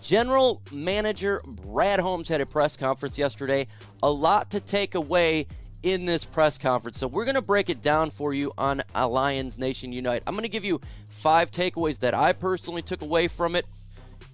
General Manager Brad Holmes had a press conference yesterday. A lot to take away in this press conference. So we're going to break it down for you on Lions Nation Unite. I'm going to give you 5 takeaways that I personally took away from it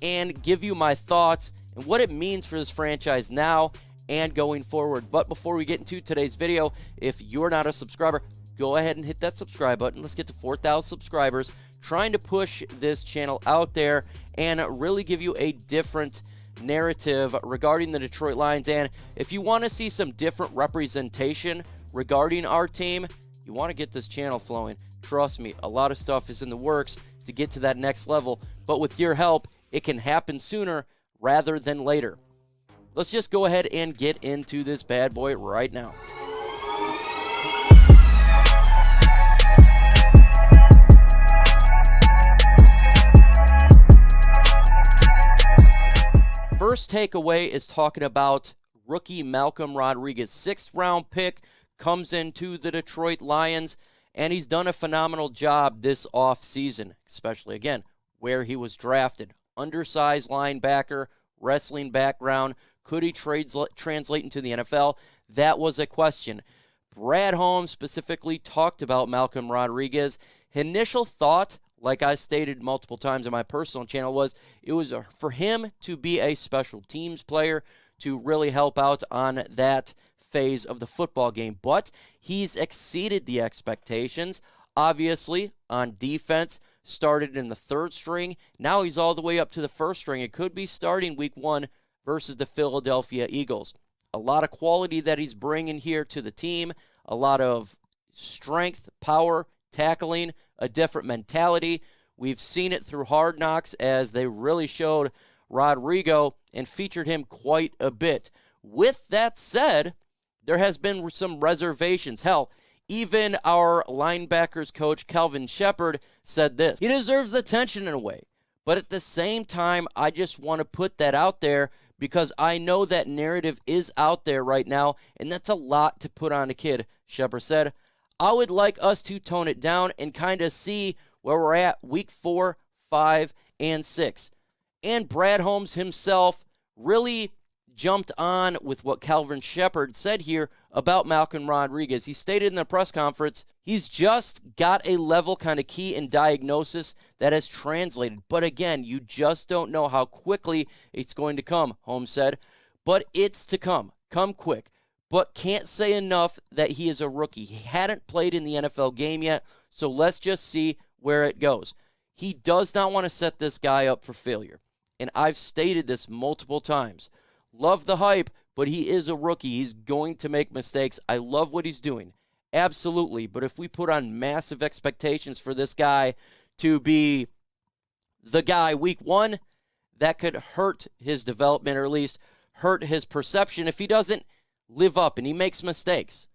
and give you my thoughts and what it means for this franchise now and going forward. But before we get into today's video, if you're not a subscriber, go ahead and hit that subscribe button. Let's get to 4,000 subscribers. Trying to push this channel out there and really give you a different narrative regarding the Detroit Lions. And if you want to see some different representation regarding our team, you want to get this channel flowing. Trust me, a lot of stuff is in the works to get to that next level. But with your help, it can happen sooner rather than later. Let's just go ahead and get into this bad boy right now. First takeaway is talking about rookie Malcolm Rodriguez. 6th round pick, comes into the Detroit Lions, and he's done a phenomenal job this offseason, especially, again, where he was drafted. Undersized linebacker, wrestling background. Could he translate into the NFL? That was a question. Brad Holmes specifically talked about Malcolm Rodriguez. His initial thought, like I stated multiple times on my personal channel, was it was for him to be a special teams player to really help out on that phase of the football game. But he's exceeded the expectations. Obviously, on defense, started in the 3rd string. Now he's all the way up to the 1st string. It could be starting week 1 versus the Philadelphia Eagles. A lot of quality that he's bringing here to the team. A lot of strength, power, tackling, a different mentality. We've seen it through Hard Knocks as they really showed Rodrigo and featured him quite a bit. With that said, there has been some reservations. Hell, even our linebackers coach, Calvin Shepard, said this. He deserves the attention in a way. But at the same time, I just want to put that out there because I know that narrative is out there right now, and that's a lot to put on a kid, Shepard said. I would like us to tone it down and kind of see where we're at week 4, 5, and 6. And Brad Holmes himself really jumped on with what Calvin Shepard said here about Malcolm Rodriguez. He stated in the press conference, he's just got a level kind of key in diagnosis that has translated. But again, you just don't know how quickly it's going to come, Holmes said. But it's to come. Come quick. But can't say enough that he is a rookie. He hadn't played in the NFL game yet, so let's just see where it goes. He does not want to set this guy up for failure, and I've stated this multiple times. Love the hype, but he is a rookie. He's going to make mistakes. I love what he's doing, absolutely, but if we put on massive expectations for this guy to be the guy week 1, that could hurt his development or at least hurt his perception if he doesn't live up and he makes mistakes.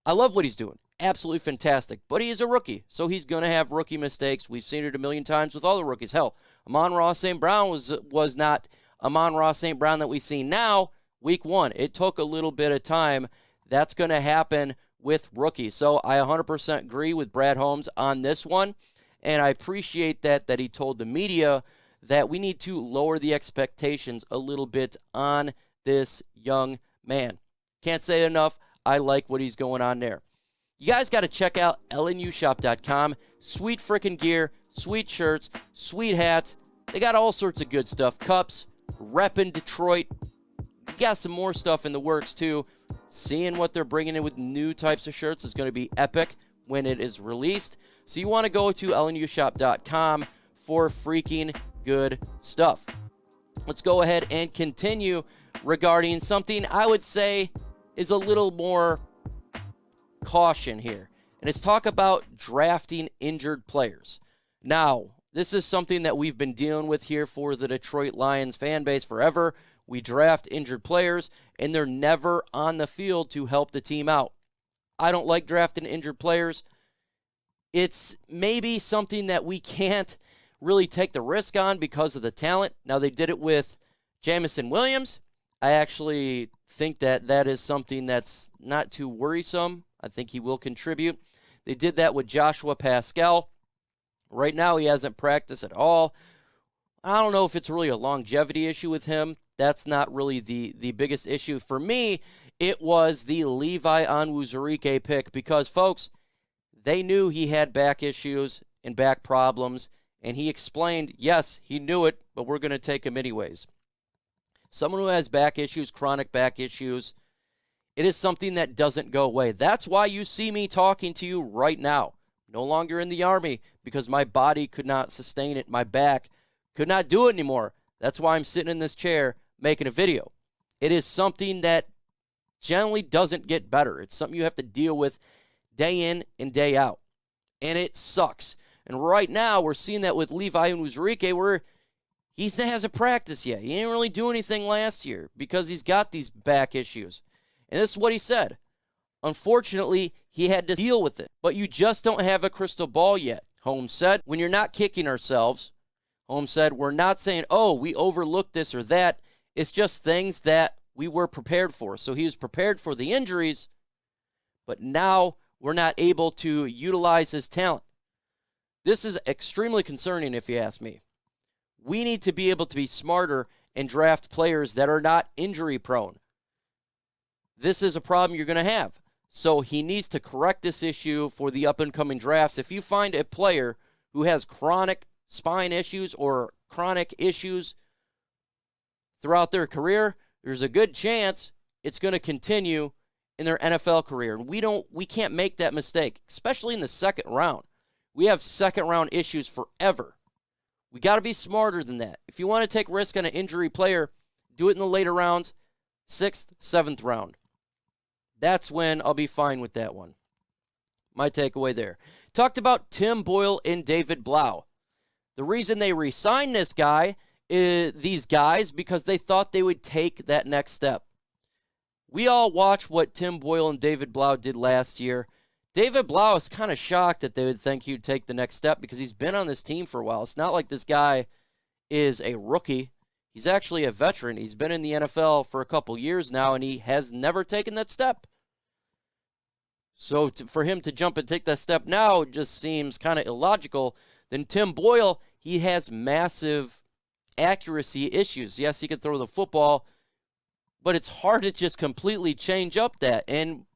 I love what he's doing. Absolutely fantastic. But he is a rookie, so he's going to have rookie mistakes. We've seen it a million times with all the rookies. Hell, Amon-Ra St. Brown was not Amon-Ra St. Brown that we see now week 1. It took a little bit of time. That's going to happen with rookies. So I 100% agree with Brad Holmes on this one, and I appreciate that he told the media that we need to lower the expectations a little bit on this young man. Can't say it enough. I like what he's going on there. You guys got to check out lnushop.com. Sweet freaking gear, sweet shirts, sweet hats. They got all sorts of good stuff. Cups, repping Detroit. You got some more stuff in the works too. Seeing what they're bringing in with new types of shirts is going to be epic when it is released. So you want to go to lnushop.com for freaking good stuff. Let's go ahead and continue regarding something I would say is a little more caution here. And it's talk about drafting injured players. Now, this is something that we've been dealing with here for the Detroit Lions fan base forever. We draft injured players, and they're never on the field to help the team out. I don't like drafting injured players. It's maybe something that we can't really take the risk on because of the talent. Now, they did it with Jamison Williams. I actually think that is something that's not too worrisome. I think he will contribute. They did that with Joshua Pascal. Right now, he hasn't practiced at all. I don't know if it's really a longevity issue with him. That's not really the biggest issue. For me, it was the Levi Onwuzurike pick because, folks, they knew he had back issues and back problems, and he explained, yes, he knew it, but we're going to take him anyways. Someone who has back issues, chronic back issues, it is something that doesn't go away. That's why you see me talking to you right now. No longer in the Army because my body could not sustain it. My back could not do it anymore. That's why I'm sitting in this chair making a video. It is something that generally doesn't get better. It's something you have to deal with day in and day out. And it sucks. And right now, we're seeing that with Levi Onwuzurike, where he hasn't practiced yet. He didn't really do anything last year because he's got these back issues. And this is what he said. Unfortunately, he had to deal with it. But you just don't have a crystal ball yet. Holmes said, when you're not kicking ourselves, Holmes said, we're not saying, oh, we overlooked this or that. It's just things that we were prepared for. So he was prepared for the injuries, but now we're not able to utilize his talent. This is extremely concerning if you ask me. We need to be able to be smarter and draft players that are not injury prone. This is a problem you're going to have. So he needs to correct this issue for the up-and-coming drafts. If you find a player who has chronic spine issues or chronic issues throughout their career, there's a good chance it's going to continue in their NFL career. And we can't make that mistake, especially in the second round. We have second-round issues forever. We got to be smarter than that. If you want to take risk on an injury player, do it in the later rounds, 6th, 7th round. That's when I'll be fine with that one. My takeaway there. Talked about Tim Boyle and David Blau. The reason they re-signed these guys, because they thought they would take that next step. We all watched what Tim Boyle and David Blau did last year. David Blau is kind of shocked that they would think he would take the next step because he's been on this team for a while. It's not like this guy is a rookie. He's actually a veteran. He's been in the NFL for a couple years now, and he has never taken that step. So for him to jump and take that step now just seems kind of illogical. Then Tim Boyle, he has massive accuracy issues. Yes, he can throw the football, but it's hard to just completely change up that. And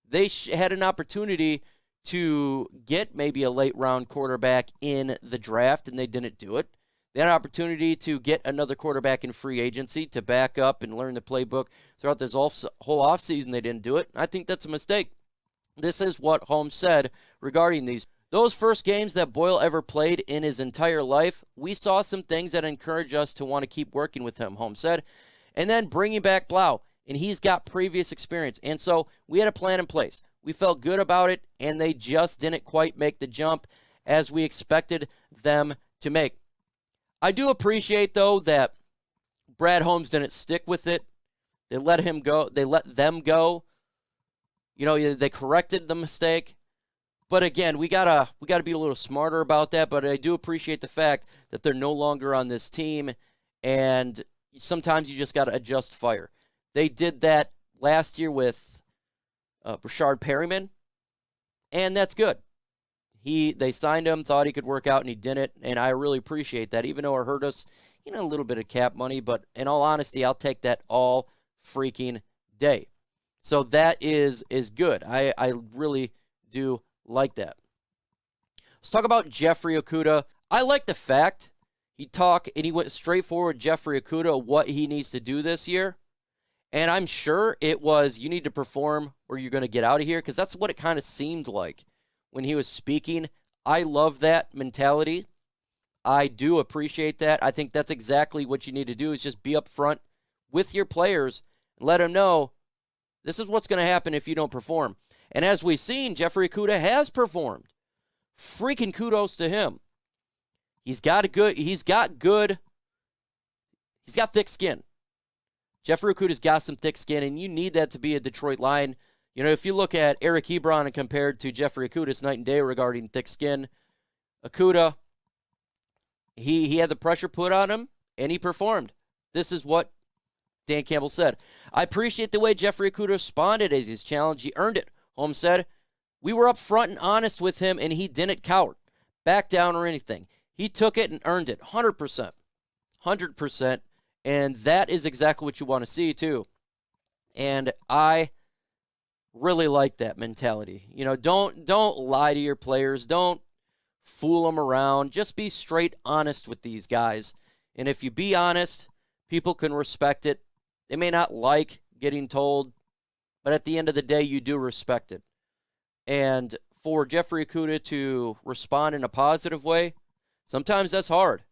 they had an opportunity to get maybe a late-round quarterback in the draft, and they didn't do it. They had an opportunity to get another quarterback in free agency to back up and learn the playbook throughout this whole offseason. They didn't do it. I think that's a mistake. This is what Holmes said regarding these. Those first games that Boyle ever played in his entire life, we saw some things that encourage us to want to keep working with him, Holmes said. And then bringing back Blau, and he's got previous experience. And so we had a plan in place. We felt good about it, and they just didn't quite make the jump as we expected them to make. I do appreciate, though, that Brad Holmes didn't stick with it. They let him go. They let them go. You know, they corrected the mistake. But again, we gotta be a little smarter about that. But I do appreciate the fact that they're no longer on this team, and sometimes you just gotta adjust fire. They did that last year with Rashard Perryman, and that's good. They signed him, thought he could work out, and he didn't. And I really appreciate that, even though it hurt us, a little bit of cap money. But in all honesty, I'll take that all freaking day. So that is good. I really do like that. Let's talk about Jeffrey Okudah. I like the fact he went straight forward, Jeffrey Okudah, what he needs to do this year. And I'm sure it was, you need to perform or you're going to get out of here, because that's what it kind of seemed like when he was speaking. I love that mentality. I do appreciate that. I think that's exactly what you need to do, is just be upfront with your players and let them know this is what's going to happen if you don't perform. And as we've seen, Jeffrey Okudah has performed. Freaking kudos to him. He's got thick skin. Jeffrey Okudah's got some thick skin, and you need that to be a Detroit Lion. If you look at Eric Ebron and compared to Jeffrey Okudah, it's night and day regarding thick skin. Okudah, he had the pressure put on him, and he performed. This is what Dan Campbell said. I appreciate the way Jeffrey Okudah responded as his challenge. He earned it. Holmes said, we were upfront and honest with him, and he didn't cower, back down, or anything. He took it and earned it, 100%. 100%. And that is exactly what you want to see, too. And I really like that mentality. You know, don't lie to your players. Don't fool them around. Just be straight honest with these guys. And if you be honest, people can respect it. They may not like getting told, but at the end of the day, you do respect it. And for Jeffrey Okudah to respond in a positive way, sometimes that's hard.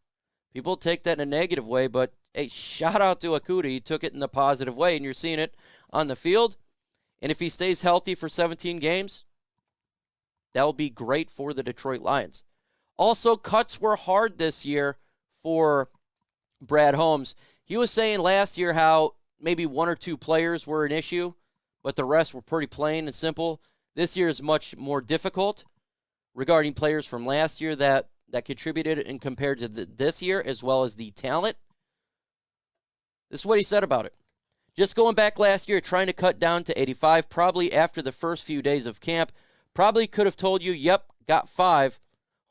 People take that in a negative way, but hey, shout out to Okudah. He took it in the positive way, and you're seeing it on the field. And if he stays healthy for 17 games, that will be great for the Detroit Lions. Also, cuts were hard this year for Brad Holmes. He was saying last year how maybe one or two players were an issue, but the rest were pretty plain and simple. This year is much more difficult regarding players from last year that contributed and compared to this year, as well as the talent. This is what he said about it. Just going back last year, trying to cut down to 85, probably after the first few days of camp, probably could have told you, yep, got 5.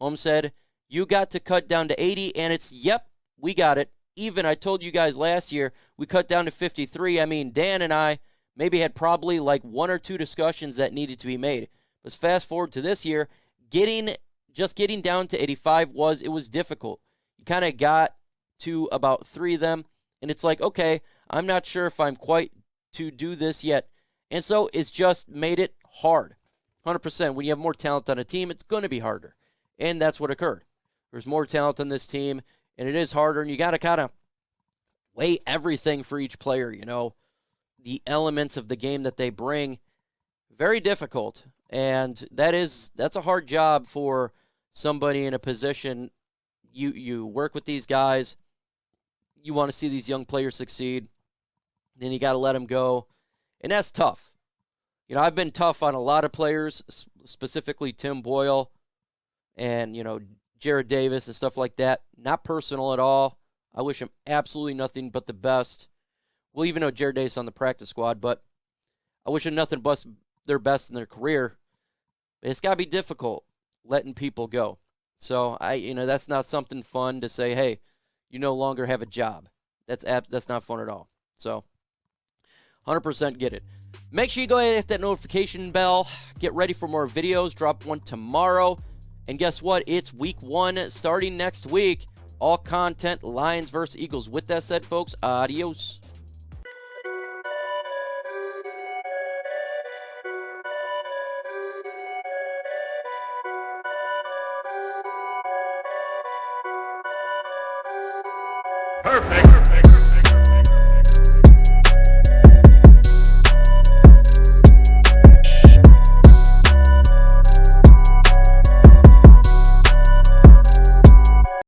Holmes said, you got to cut down to 80, and it's, yep, we got it. Even I told you guys last year, we cut down to 53. I mean, Dan and I maybe had probably like 1 or 2 discussions that needed to be made. But fast forward to this year, getting down to 85 was difficult. You kind of got to about 3 of them, and it's like, okay, I'm not sure if I'm quite to do this yet. And so it's just made it hard. 100%. When you have more talent on a team, it's going to be harder. And that's what occurred. There's more talent on this team, and it is harder, and you got to kind of weigh everything for each player, you know, the elements of the game that they bring. Very difficult. And that's a hard job for somebody in a position. You work with these guys. You want to see these young players succeed. Then you got to let them go. And that's tough. You know, I've been tough on a lot of players, specifically Tim Boyle and, you know, Jared Davis and stuff like that. Not personal at all. I wish him absolutely nothing but the best. Well, even though Jared Davis on the practice squad, but I wish him nothing but their best in their career. It's got to be difficult letting people go. So, that's not something fun to say, hey, you no longer have a job. That's not fun at all. So, 100% get it. Make sure you go ahead and hit that notification bell. Get ready for more videos. Drop one tomorrow. And guess what? It's week 1 starting next week. All content, Lions versus Eagles. With that said, folks, adios.